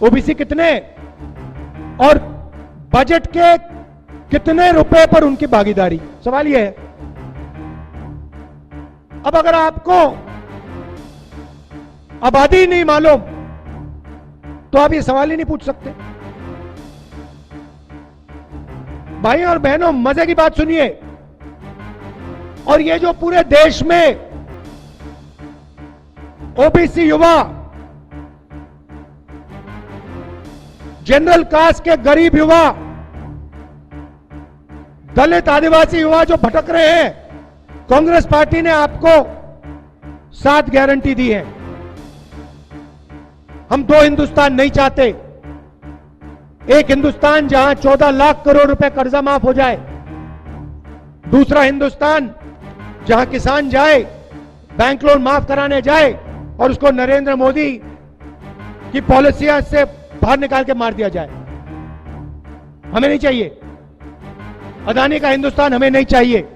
OBC कितने और budget के कितने रुपए पर उनकी भागीदारी, सवाल यह है। अब अगर आपको आबादी ही नहीं मालूम तो आप ये सवाल ही नहीं पूछ सकते। भाई और बहनों, मजे की बात सुनिए। और ये जो पूरे देश में ओबीसी युवा, जनरल कास्ट के गरीब युवा, दलित आदिवासी युवा जो भटक रहे हैं, कांग्रेस पार्टी ने आपको 7 गारंटी दी है। हम 2 हिंदुस्तान नहीं चाहते। एक हिंदुस्तान जहां 14 लाख करोड़ रुपए कर्जा माफ हो जाए, दूसरा हिंदुस्तान जहां किसान जाए, बैंक लोन माफ कराने जाए और उसको नरेंद्र मोदी की पॉलिसियां से बाहर निकाल के मार दिया जाए। हमें नहीं चाहिए। अदानी का हिंदुस्तान हमें नहीं चाहिए।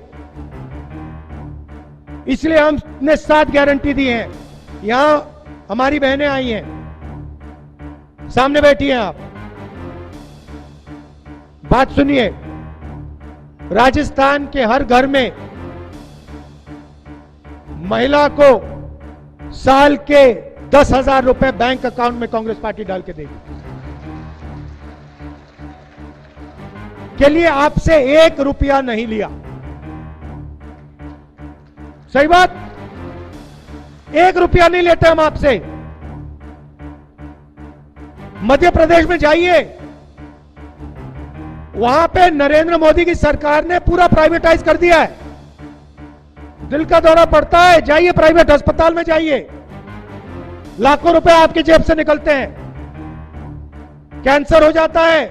इसलिए हमने 7 गारंटी दी हैं। यहां हमारी बहनें आई हैं, सामने बैठी हैं आप, बात सुनिए। राजस्थान के हर घर में महिला को साल के 10,000 रुपए बैंक अकाउंट में कांग्रेस पार्टी डाल के देगी। के लिए आपसे 1 रुपया नहीं लिया। सही बात, 1 रुपया नहीं लेते हम आपसे। मध्य प्रदेश में जाइए, वहां पे नरेंद्र मोदी की सरकार ने पूरा प्राइवेटाइज कर दिया है। दिल का दौरा पड़ता है, जाइए प्राइवेट अस्पताल में जाइए, लाखों रुपए आपकी जेब से निकलते हैं। कैंसर हो जाता है,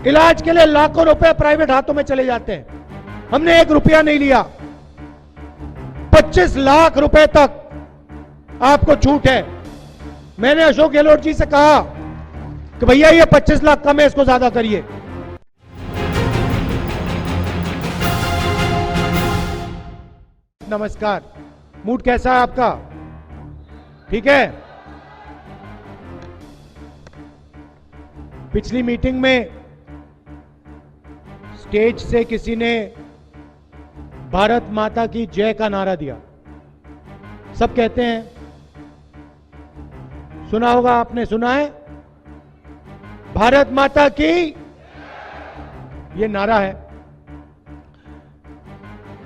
इलाज के लिए लाखों रुपए प्राइवेट हाथों में चले जाते हैं। हमने 1 रुपया नहीं लिया। 25 लाख रुपए तक आपको छूट है। मैंने अशोक गहलोत जी से कहा कि भैया ये 25 लाख कम है, इसको ज्यादा करिए। नमस्कार, मूड कैसा है आपका? ठीक है। पिछली मीटिंग में स्टेज से किसी ने भारत माता की जय का नारा दिया। सब कहते हैं, सुना होगा आपने, सुना है, भारत माता की ये नारा है।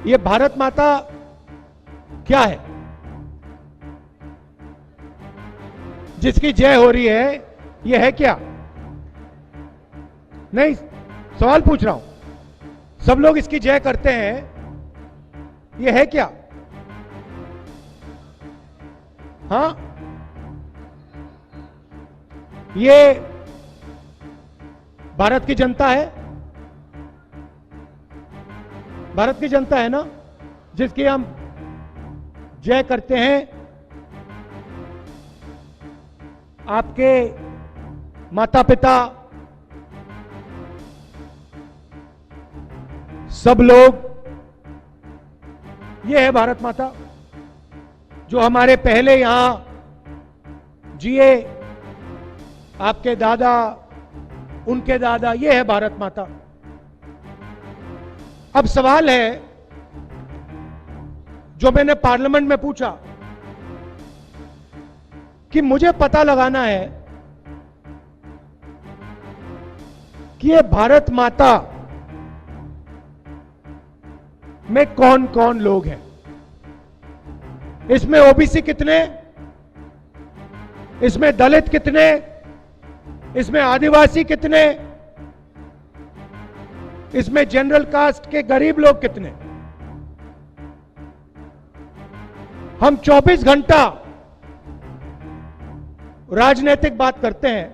ये भारत माता क्या है जिसकी जय हो रही है? ये है क्या? नहीं, सवाल पूछ रहा हूं। सब लोग इसकी जय करते हैं, ये है क्या? हां, ये भारत की जनता है। भारत की जनता है ना, जिसकी हम जय करते हैं। आपके माता पिता सब लोग, ये है भारत माता। जो हमारे पहले यहां जिए, आपके दादा, उनके दादा, ये है भारत माता। अब सवाल है जो मैंने पार्लियामेंट में पूछा कि मुझे पता लगाना है कि ये भारत माता में कौन कौन लोग हैं। इसमें ओबीसी कितने, इसमें दलित कितने, इसमें आदिवासी कितने, इसमें जनरल कास्ट के गरीब लोग कितने। हम 24 घंटा राजनीतिक बात करते हैं,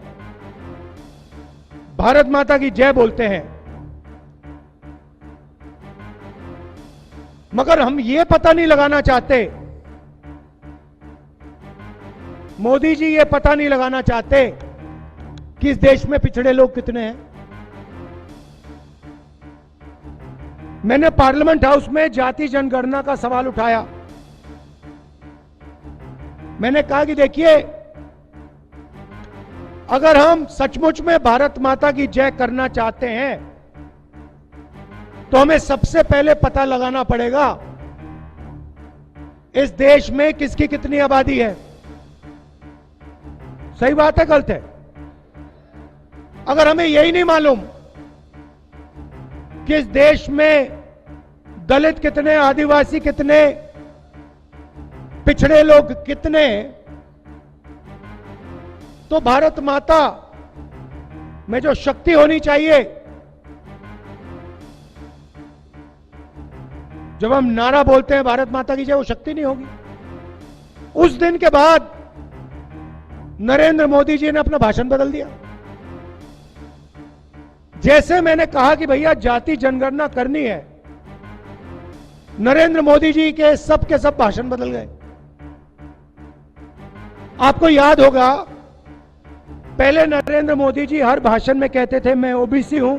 भारत माता की जय बोलते हैं, मगर हम ये पता नहीं लगाना चाहते, मोदी जी ये पता नहीं लगाना चाहते कि इस देश में पिछड़े लोग कितने हैं। मैंने पार्लियामेंट हाउस में जाति जनगणना का सवाल उठाया। मैंने कहा कि देखिए, अगर हम सचमुच में भारत माता की जय करना चाहते हैं तो हमें सबसे पहले पता लगाना पड़ेगा इस देश में किसकी कितनी आबादी है। सही बात है, गलत है? अगर हमें यही नहीं मालूम कि इस देश में दलित कितने, आदिवासी कितने, पिछड़े लोग कितने, तो भारत माता में जो शक्ति होनी चाहिए, जब हम नारा बोलते हैं भारत माता की जय, वो शक्ति नहीं होगी। उस दिन के बाद नरेंद्र मोदी जी ने अपना भाषण बदल दिया। जैसे मैंने कहा कि भैया जाति जनगणना करनी है, नरेंद्र मोदी जी के सब भाषण बदल गए। आपको याद होगा, पहले नरेंद्र मोदी जी हर भाषण में कहते थे मैं ओबीसी हूं।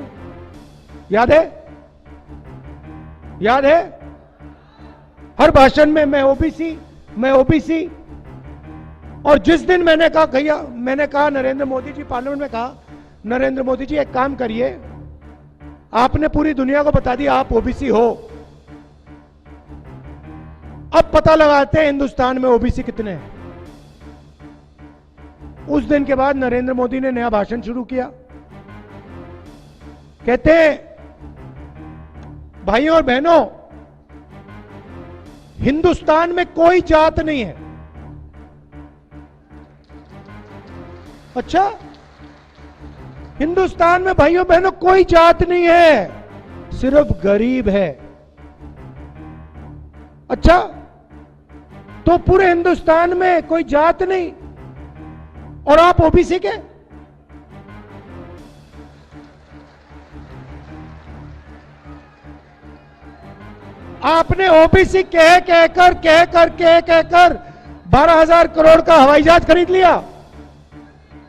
याद है? याद है? हर भाषण में मैं ओबीसी, मैं ओबीसी। और जिस दिन मैंने कहा नरेंद्र मोदी जी, पार्लियामेंट में कहा, नरेंद्र मोदी जी एक काम करिए, आपने पूरी दुनिया को बता दिया आप ओबीसी हो, अब पता लगाते हैं हिंदुस्तान में ओबीसी कितने हैं। उस दिन के बाद नरेंद्र मोदी ने नया भाषण शुरू किया। कहते हैं भाइयों और बहनों, हिंदुस्तान में कोई जात नहीं है। अच्छा, हिंदुस्तान में भाइयों बहनों कोई जात नहीं है, सिर्फ गरीब है। अच्छा, तो पूरे हिंदुस्तान में कोई जात नहीं और आप ओबीसी के? आपने ओबीसी कहकर 12,000 करोड़ का हवाई जहाज खरीद लिया।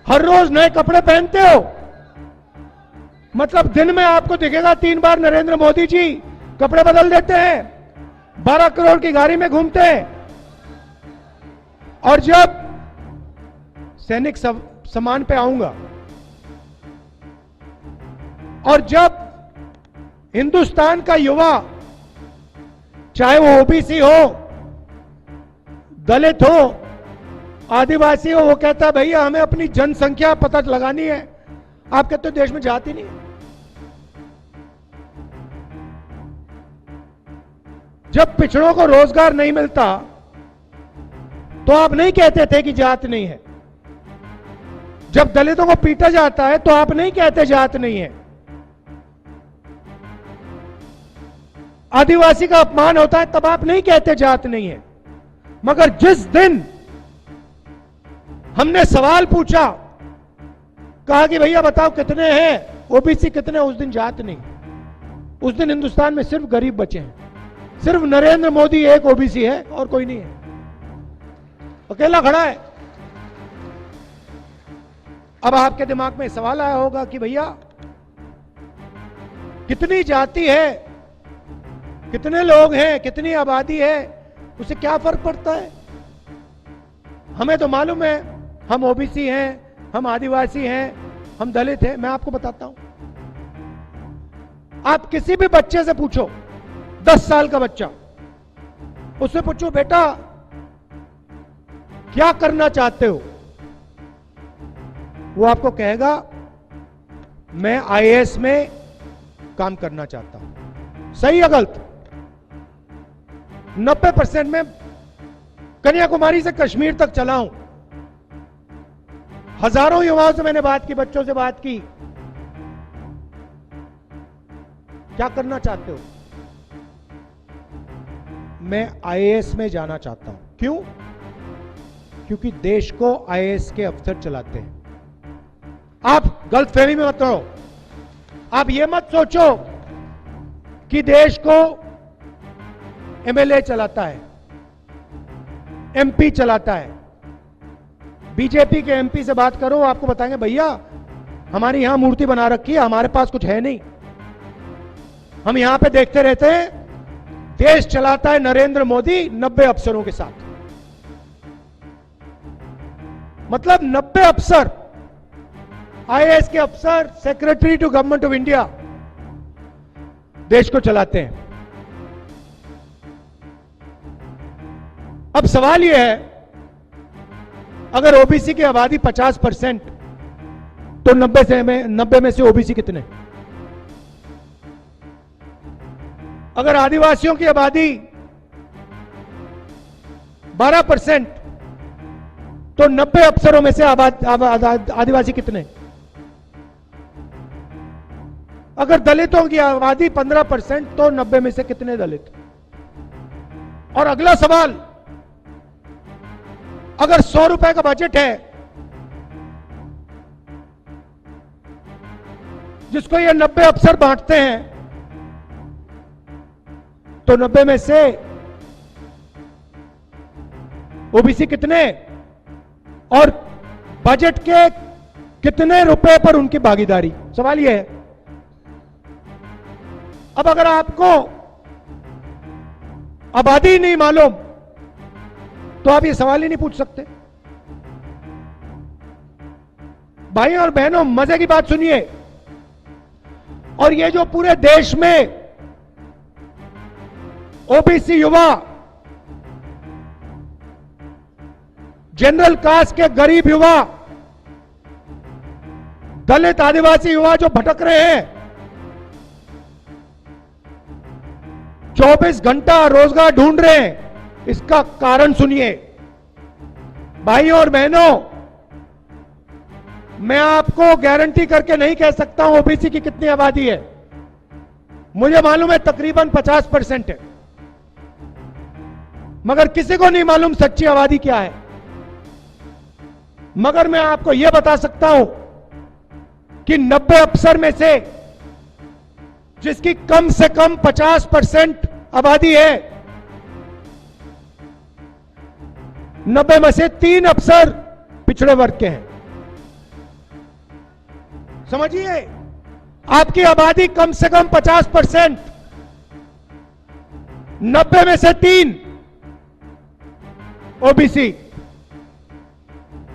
हर रोज नए कपड़े पहनते हो, मतलब दिन में आपको दिखेगा 3 बार नरेंद्र मोदी जी कपड़े बदल देते हैं, 12 करोड़ की गाड़ी में घूमते हैं। और जब सैनिक सम्मान पे आऊंगा, और जब हिंदुस्तान का युवा, चाहे वो ओबीसी हो, दलित हो, आदिवासी हो, वो कहता है भैया हमें अपनी जनसंख्या पता लगानी है। आप कहते हो देश में जाति नहीं है। जब पिछड़ों को रोजगार नहीं मिलता तो आप नहीं कहते थे कि जात नहीं है। जब दलितों को पीटा जाता है तो आप नहीं कहते जात नहीं है। आदिवासी का अपमान होता है तब आप नहीं कहते जात नहीं है। मगर जिस दिन हमने सवाल पूछा, कहा कि भैया बताओ कितने हैं, ओबीसी कितने, उस दिन जात नहीं। उस दिन हिंदुस्तान में सिर्फ गरीब बचे हैं। सिर्फ नरेंद्र मोदी एक ओबीसी है और कोई नहीं है, अकेला खड़ा है। अब आपके दिमाग में सवाल आया होगा कि भैया कितनी जाति है, कितने लोग हैं, कितनी आबादी है, उससे क्या फर्क पड़ता है? हमें तो मालूम है, हम ओबीसी हैं, हम आदिवासी हैं, हम दलित हैं। मैं आपको बताता हूं, आप किसी भी बच्चे से पूछो, 10 साल का बच्चा, उससे पूछो बेटा क्या करना चाहते हो, वो आपको कहेगा मैं आईएएस में काम करना चाहता हूं। सही या गलत? 90% में कन्याकुमारी से कश्मीर तक चला हूं, हजारों युवाओं से मैंने बात की, बच्चों से बात की, क्या करना चाहते हो? मैं आईएएस में जाना चाहता हूं। क्यों? क्योंकि देश को आईएएस के अफसर चलाते हैं। आप गलतफहमी में मत रहो। आप ये मत सोचो कि देश को एमएलए चलाता है, एमपी चलाता है। बीजेपी के एमपी से बात करो, आपको बताएंगे भैया हमारी यहां मूर्ति बना रखी है, हमारे पास कुछ है नहीं, हम यहां पे देखते रहते हैं। देश चलाता है नरेंद्र मोदी 90 अफसरों के साथ। मतलब 90 अफसर आईएएस के अफसर, secretary to government of India देश को चलाते हैं। अब सवाल यह है, अगर ओबीसी की आबादी 50% तो 90 में से ओबीसी कितने? अगर आदिवासियों की आबादी 12% तो 90 अफसरों में से आदिवासी कितने? अगर दलितों की आबादी 15% तो 90 में से कितने दलित? और अगला सवाल, अगर 100 रुपए का बजट है जिसको ये 90 अफसर बांटते हैं, तो 90 में से ओबीसी कितने और बजट के कितने रुपए पर उनकी भागीदारी? सवाल यह है। अब अगर आपको आबादी नहीं मालूम तो आप ये सवाल ही नहीं पूछ सकते। भाई और बहनों, मजे की बात सुनिए, और ये जो पूरे देश में ओबीसी युवा, जनरल कास्ट के गरीब युवा, दलित आदिवासी युवा जो भटक रहे हैं, 24 घंटा रोजगार ढूंढ रहे हैं, इसका कारण सुनिए। भाइयों और बहनों, मैं आपको गारंटी करके नहीं कह सकता हूं ओबीसी की कितनी आबादी है। मुझे मालूम है तकरीबन 50% है, मगर किसी को नहीं मालूम सच्ची आबादी क्या है। मगर मैं आपको यह बता सकता हूं कि 90 अफसर में से जिसकी कम से कम 50% आबादी है, 90 में से 3 अफसर पिछड़े वर्ग के हैं। समझिए, आपकी आबादी कम से कम 50%, 90 में से 3 ओबीसी,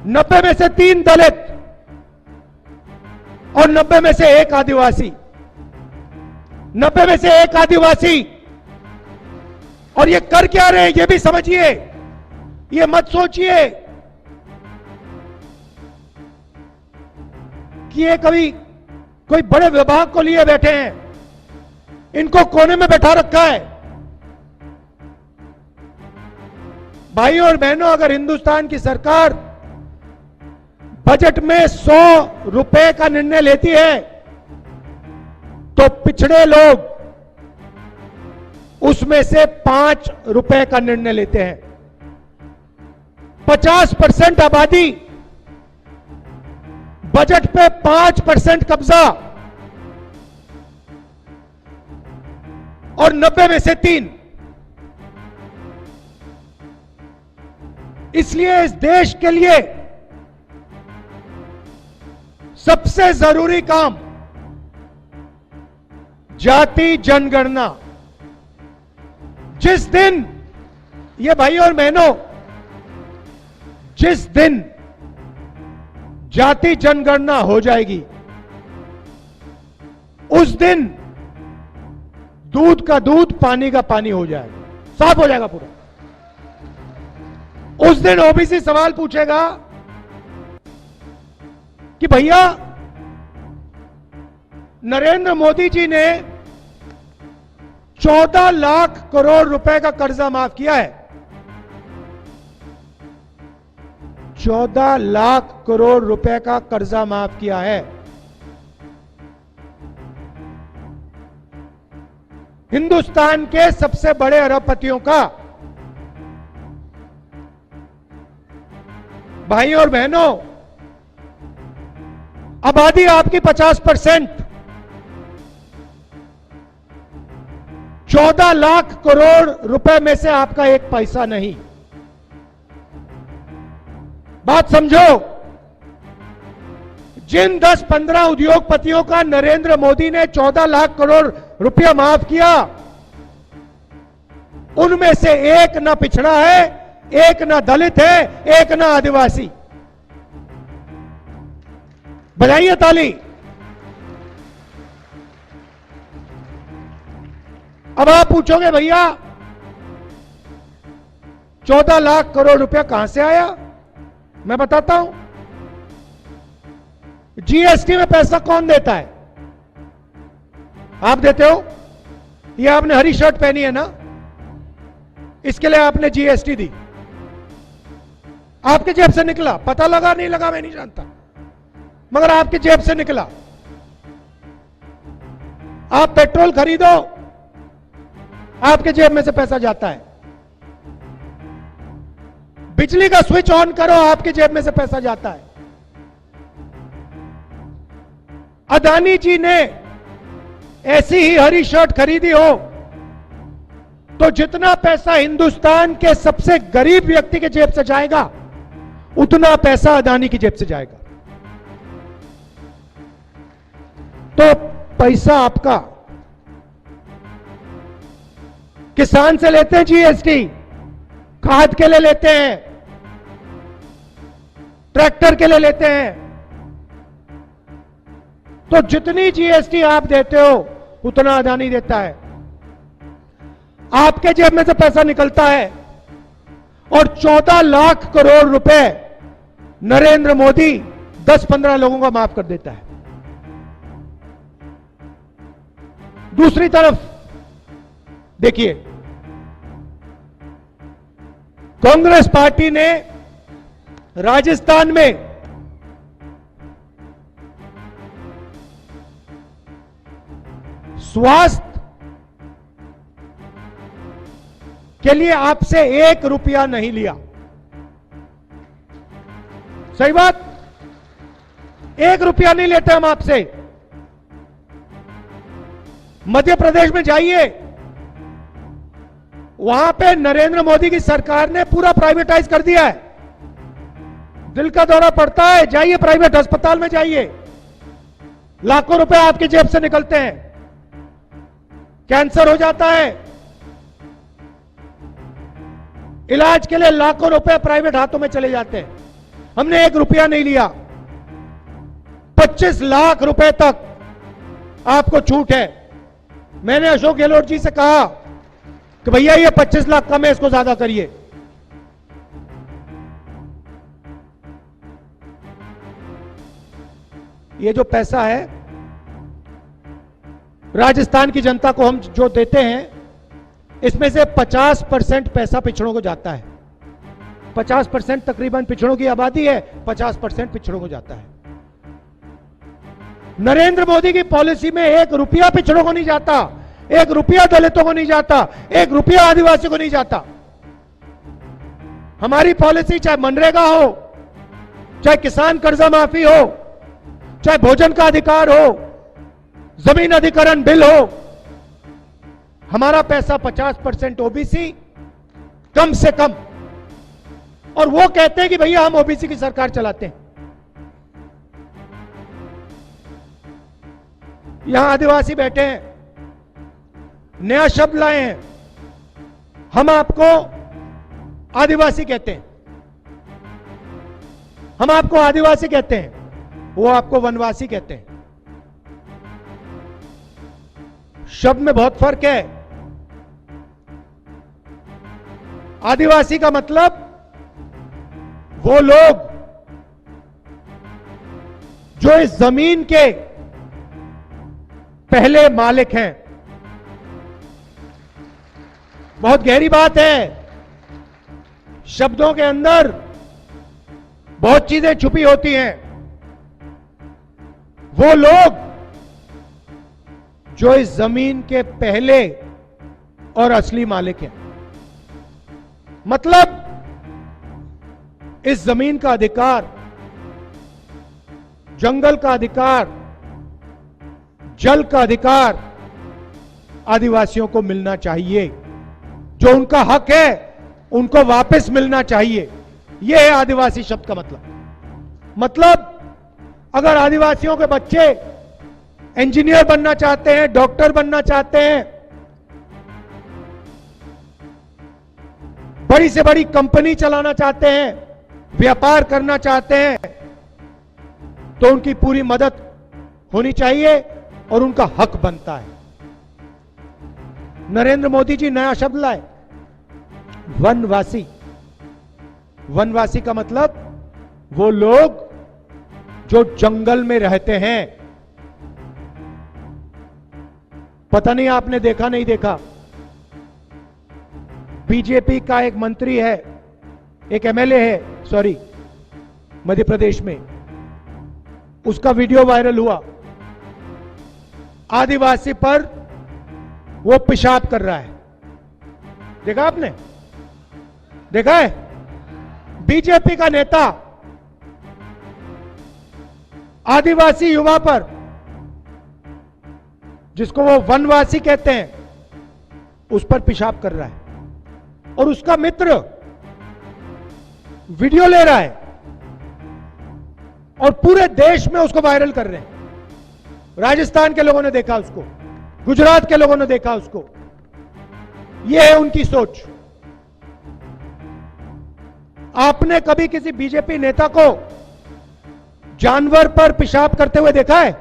90 में से 3 दलित और 90 में से 1 आदिवासी। 90 में से 1 आदिवासी, और ये कर क्या रहे हैं ये भी समझिए। ये मत सोचिए कि ये कभी कोई बड़े विभाग को लिए बैठे हैं, इनको कोने में बैठा रखा है। भाइयों और बहनों, अगर हिंदुस्तान की सरकार बजट में 100 रुपए का निर्णय लेती है तो पिछड़े लोग उसमें से 5 रुपए का निर्णय लेते हैं। 50% आबादी, बजट पे 5% कब्जा, और 90 में से 3। इसलिए इस देश के लिए सबसे जरूरी काम जाति जनगणना। जिस दिन, ये भाइयों और बहनों, जिस दिन जाति जनगणना हो जाएगी, उस दिन दूध का दूध, पानी का पानी हो जाएगा, साफ हो जाएगा पूरा। उस दिन ओबीसी सवाल पूछेगा कि भैया, नरेंद्र मोदी जी ने 14 लाख करोड़ रुपए का कर्जा माफ किया है। 14 लाख करोड़ रुपए का कर्जा माफ किया है। हिंदुस्तान के सबसे बड़े अरबपतियों का। भाइयों और बहनों, आबादी आपकी 50%, 14 लाख करोड़ रुपए में से आपका 1 पैसा नहीं। बात समझो, जिन 10-15 उद्योगपतियों का नरेंद्र मोदी ने 14 लाख करोड़ रुपया माफ किया, उनमें से 1 ना पिछड़ा है, 1 ना दलित है, 1 ना आदिवासी। बजाइए ताली। अब आप पूछोगे भैया 14 लाख करोड़ रुपया कहां से आया? मैं बताता हूं। जीएसटी में पैसा कौन देता है? आप देते हो। ये आपने हरी शर्ट पहनी है ना, इसके लिए आपने जीएसटी दी। आपके जेब से निकला, पता लगा नहीं लगा मैं नहीं जानता, मगर आपके जेब से निकला। आप पेट्रोल खरीदो, आपके जेब में से पैसा जाता है। बिजली का स्विच ऑन करो, आपके जेब में से पैसा जाता है। अदानी जी ने ऐसी ही हरी शर्ट खरीदी हो तो जितना पैसा हिंदुस्तान के सबसे गरीब व्यक्ति के जेब से जाएगा उतना पैसा अदानी की जेब से जाएगा। तो पैसा आपका किसान से लेते हैं, जीएसटी खाद के लिए लेते हैं, ट्रैक्टर के लिए लेते हैं। तो जितनी जीएसटी आप देते हो उतना अदानी देता है। आपके जेब में से पैसा निकलता है और 14 लाख करोड़ रुपए नरेंद्र मोदी 10-15 लोगों का माफ कर देता है। दूसरी तरफ देखिए, कांग्रेस पार्टी ने राजस्थान में स्वास्थ्य के लिए आपसे 1 रुपया नहीं लिया। सही बात, 1 रुपया नहीं लेते हम आपसे। मध्य प्रदेश में जाइए, वहां पे नरेंद्र मोदी की सरकार ने पूरा प्राइवेटाइज कर दिया है। दिल का दौरा पड़ता है, जाइए प्राइवेट अस्पताल में जाइए, लाखों रुपए आपकी जेब से निकलते हैं। कैंसर हो जाता है, इलाज के लिए लाखों रुपए प्राइवेट हाथों में चले जाते हैं। हमने 1 रुपया नहीं लिया। 25 लाख रुपए तक आपको छूट है। मैंने अशोक गहलोत जी से कहा कि भैया ये 25 लाख कम है, इसको ज्यादा करिए। ये जो पैसा है राजस्थान की जनता को हम जो देते हैं, इसमें से 50% पैसा पिछड़ों को जाता है। 50% तकरीबन पिछड़ों की आबादी है, 50% पिछड़ों को जाता है। नरेंद्र मोदी की पॉलिसी में 1 रुपया पिछड़ों को नहीं जाता, 1 रुपया दलितों को नहीं जाता, 1 रुपया आदिवासी को नहीं जाता। हमारी पॉलिसी चाहे मनरेगा हो, चाहे किसान कर्जा माफी हो, चाहे भोजन का अधिकार हो, जमीन अधिकरण बिल हो, हमारा पैसा 50% ओबीसी कम से कम। और वो कहते हैं कि भैया हम ओबीसी की सरकार चलाते हैं। यहां आदिवासी बैठे हैं, नया शब्द लाए हैं, हम आपको आदिवासी कहते हैं। हम आपको आदिवासी कहते हैं, वो आपको वनवासी कहते हैं। शब्द में बहुत फर्क है। आदिवासी का मतलब वो लोग जो इस जमीन के पहले मालिक हैं। बहुत गहरी बात है, शब्दों के अंदर बहुत चीजें छुपी होती हैं। वो लोग जो इस जमीन के पहले और असली मालिक हैं। मतलब इस जमीन का अधिकार, जंगल का अधिकार, जल का अधिकार आदिवासियों को मिलना चाहिए। जो उनका हक है उनको वापस मिलना चाहिए। यह है आदिवासी शब्द का मतलब अगर आदिवासियों के बच्चे इंजीनियर बनना चाहते हैं, डॉक्टर बनना चाहते हैं, बड़ी से बड़ी कंपनी चलाना चाहते हैं, व्यापार करना चाहते हैं, तो उनकी पूरी मदद होनी चाहिए और उनका हक बनता है। नरेंद्र मोदी जी नया शब्द लाए, वनवासी। वनवासी का मतलब वो लोग जो जंगल में रहते हैं। पता नहीं आपने देखा नहीं देखा, बीजेपी का एक मंत्री है, एक एमएलए है, सॉरी, मध्य प्रदेश में, उसका वीडियो वायरल हुआ। आदिवासी पर वो पेशाब कर रहा है। देखा आपने? देखा है? बीजेपी का नेता आदिवासी युवा पर, जिसको वो वनवासी कहते हैं, उस पर पेशाब कर रहा है और उसका मित्र वीडियो ले रहा है और पूरे देश में उसको वायरल कर रहे हैं। राजस्थान के लोगों ने देखा उसको, गुजरात के लोगों ने देखा उसको। यह है उनकी सोच। आपने कभी किसी बीजेपी नेता को जानवर पर पेशाब करते हुए देखा है?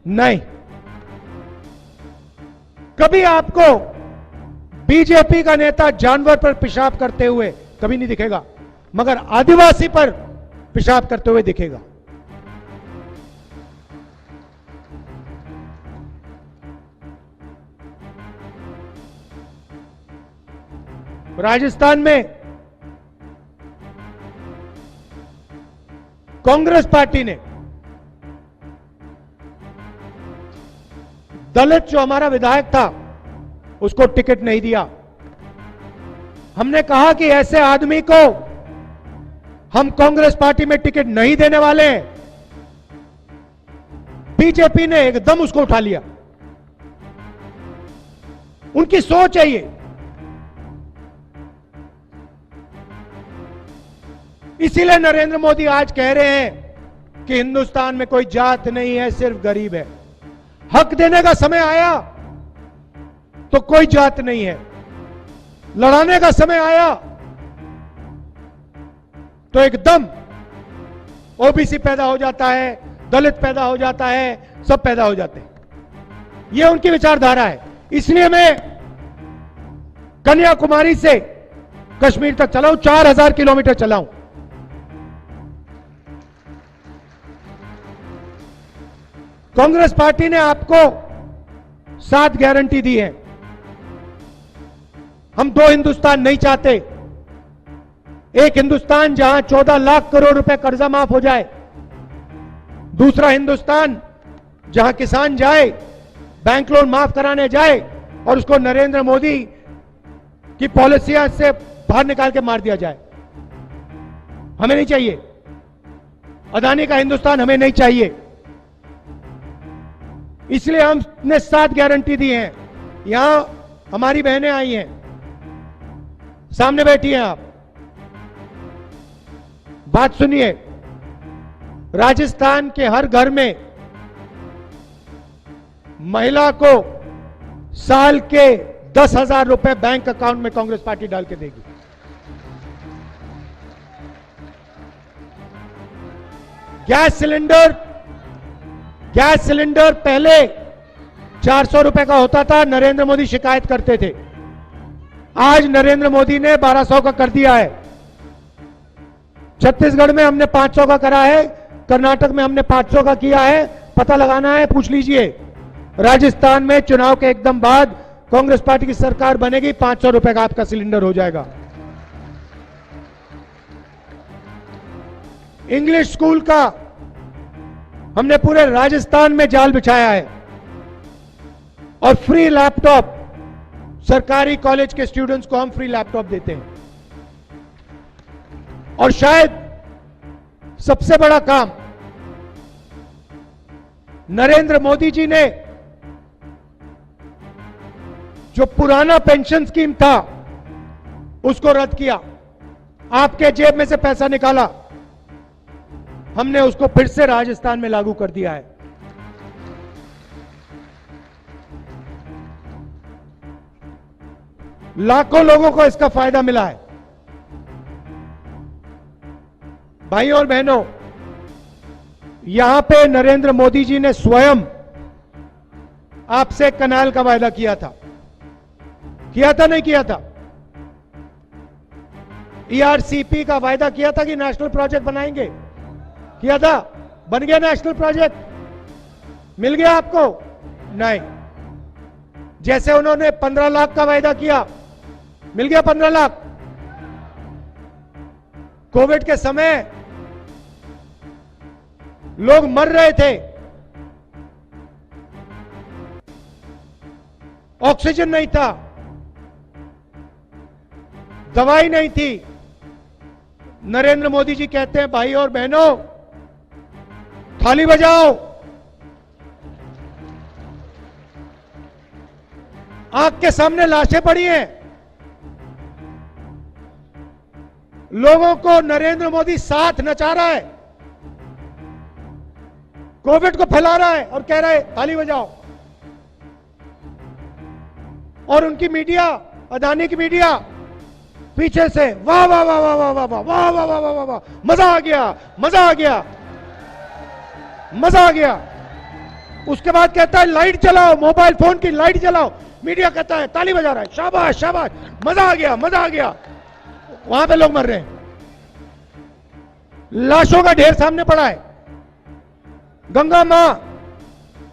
नहीं। कभी आपको बीजेपी का नेता जानवर पर पेशाब करते हुए कभी नहीं दिखेगा, मगर आदिवासी पर पेशाब करते हुए दिखेगा। राजस्थान में कांग्रेस पार्टी ने दलित जो हमारा विधायक था उसको टिकट नहीं दिया। हमने कहा कि ऐसे आदमी को हम कांग्रेस पार्टी में टिकट नहीं देने वाले हैं। बीजेपी ने एकदम उसको उठा लिया। उनकी सोच है ये। इसीलिए नरेंद्र मोदी आज कह रहे हैं कि हिंदुस्तान में कोई जात नहीं है, सिर्फ गरीब है। हक देने का समय आया तो कोई जात नहीं है, लड़ाने का समय आया तो एकदम ओबीसी पैदा हो जाता है, दलित पैदा हो जाता है, सब पैदा हो जाते हैं। यह उनकी विचारधारा है। इसलिए मैं कन्याकुमारी से कश्मीर तक चलाऊं, 4000 किलोमीटर चलाऊं। कांग्रेस पार्टी ने आपको 7 गारंटी दी है। हम 2 हिंदुस्तान नहीं चाहते। एक हिंदुस्तान जहां 14 लाख करोड़ रुपए कर्जा माफ हो जाए, दूसरा हिंदुस्तान जहां किसान जाए, बैंक लोन माफ कराने जाए और उसको नरेंद्र मोदी की पॉलिसियां से बाहर निकाल के मार दिया जाए। हमें नहीं चाहिए। अदानी का हिंदुस्तान हमें नहीं चाहिए। इसलिए हमने 7 गारंटी दी हैं। यहां हमारी बहनें आई हैं, सामने बैठी हैं आप, बात सुनिए। राजस्थान के हर घर में महिला को साल के 10,000 रुपए बैंक अकाउंट में कांग्रेस पार्टी डाल के देगी। गैस सिलेंडर पहले 400 रुपए का होता था, नरेंद्र मोदी शिकायत करते थे। आज नरेंद्र मोदी ने 1200 का कर दिया है। छत्तीसगढ़ में हमने 500 का करा है, कर्नाटक में हमने 500 का किया है। पता लगाना है, पूछ लीजिए। राजस्थान में चुनाव के एकदम बाद कांग्रेस पार्टी की सरकार बनेगी, 500 रुपए का आपका सिलेंडर हो जाएगा। इंग्लिश स्कूल का हमने पूरे राजस्थान में जाल बिछाया है और फ्री लैपटॉप, सरकारी कॉलेज के स्टूडेंट्स को हम फ्री लैपटॉप देते हैं। और शायद सबसे बड़ा काम, नरेंद्र मोदी जी ने जो पुराना पेंशन स्कीम था उसको रद्द किया। आपके जेब में से पैसा निकाला, हमने उसको फिर से राजस्थान में लागू कर दिया है। लाखों लोगों को इसका फायदा मिला है। भाइयों और बहनों, यहां पे नरेंद्र मोदी जी ने स्वयं आपसे कनाल का वायदा किया था नहीं किया था? ईआरसीपी का वायदा किया था कि नेशनल प्रोजेक्ट बनाएंगे, किया था? बन गया नेशनल प्रोजेक्ट? मिल गया आपको? नहीं। जैसे उन्होंने 15 लाख का वायदा किया, मिल गया 15 लाख? कोविड के समय लोग मर रहे थे, ऑक्सीजन नहीं था, दवाई नहीं थी। नरेंद्र मोदी जी कहते हैं, भाई और बहनों थाली बजाओ, आंख के सामने लाशें पड़ी हैं, लोगों को नरेंद्र मोदी साथ नचा रहा है, कोविड को फैला रहा है और कह रहा है ताली बजाओ। और उनकी मीडिया, अदानी की मीडिया पीछे से वाह वाह वाह वाह वाह वाह वाह वाह वाह वाह वाह वाह, मजा आ गया, मजा आ गया, मजा आ गया। उसके बाद कहता है लाइट जलाओ, मोबाइल फोन की लाइट जलाओ, मीडिया कहता है ताली बजा रहा है, शाबाश शाबाश, मजा आ गया, मजा आ गया। वहां पे लोग मर रहे हैं, लाशों का ढेर सामने पड़ा है, गंगा मां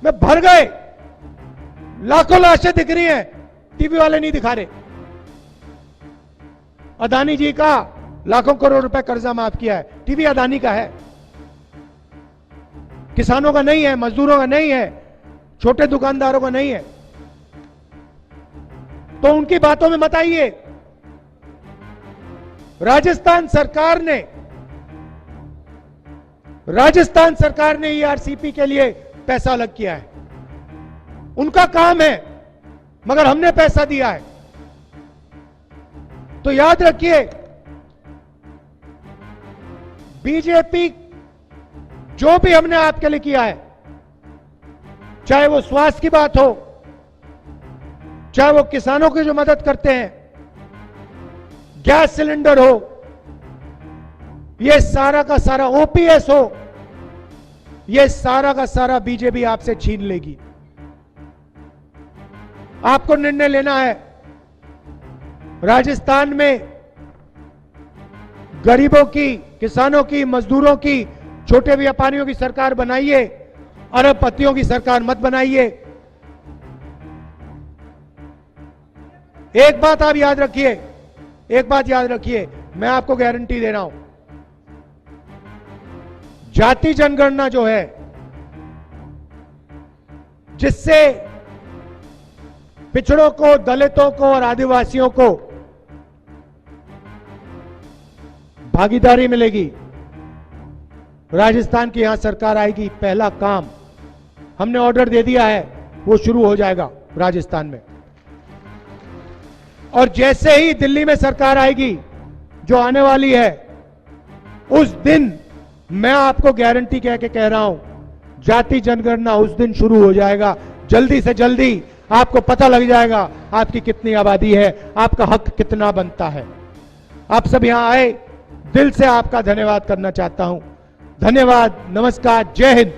में भर गए, लाखों लाशें दिख रही हैं, टीवी वाले नहीं दिखा रहे। अदानी जी का लाखों करोड़ रुपए कर्जा माफ किया है, टीवी अदानी का है, किसानों का नहीं है, मजदूरों का नहीं है, छोटे दुकानदारों का नहीं है। तो उनकी बातों में मत आइए। राजस्थान सरकार ने ईआरसीपी के लिए पैसा अलग किया है, उनका काम है, मगर हमने पैसा दिया है। तो याद रखिए, बीजेपी जो भी हमने आपके लिए किया है, चाहे वो स्वास्थ्य की बात हो, चाहे वो किसानों की जो मदद करते हैं, गैस सिलेंडर हो, ये सारा का सारा ओपीएस हो, ये सारा का सारा बीजेपी आपसे छीन लेगी। आपको निर्णय लेना है। राजस्थान में गरीबों की, किसानों की, मजदूरों की, छोटे व्यापारियों की सरकार बनाइए, अरबपतियों की सरकार मत बनाइए। एक बात आप याद रखिए, एक बात याद रखिए, मैं आपको गारंटी दे रहा हूं, जाति जनगणना जो है, जिससे पिछड़ों को, दलितों को और आदिवासियों को भागीदारी मिलेगी, राजस्थान की यहां सरकार आएगी, पहला काम हमने ऑर्डर दे दिया है, वो शुरू हो जाएगा राजस्थान में। और जैसे ही दिल्ली में सरकार आएगी, जो आने वाली है, उस दिन मैं आपको गारंटी कह के कह रहा हूं, जाति जनगणना उस दिन शुरू हो जाएगा। जल्दी से जल्दी आपको पता लग जाएगा आपकी कितनी आबादी है, आपका हक कितना बनता है। आप सब यहां आए, दिल से आपका धन्यवाद करना चाहता हूं। धन्यवाद, नमस्कार, जय हिंद।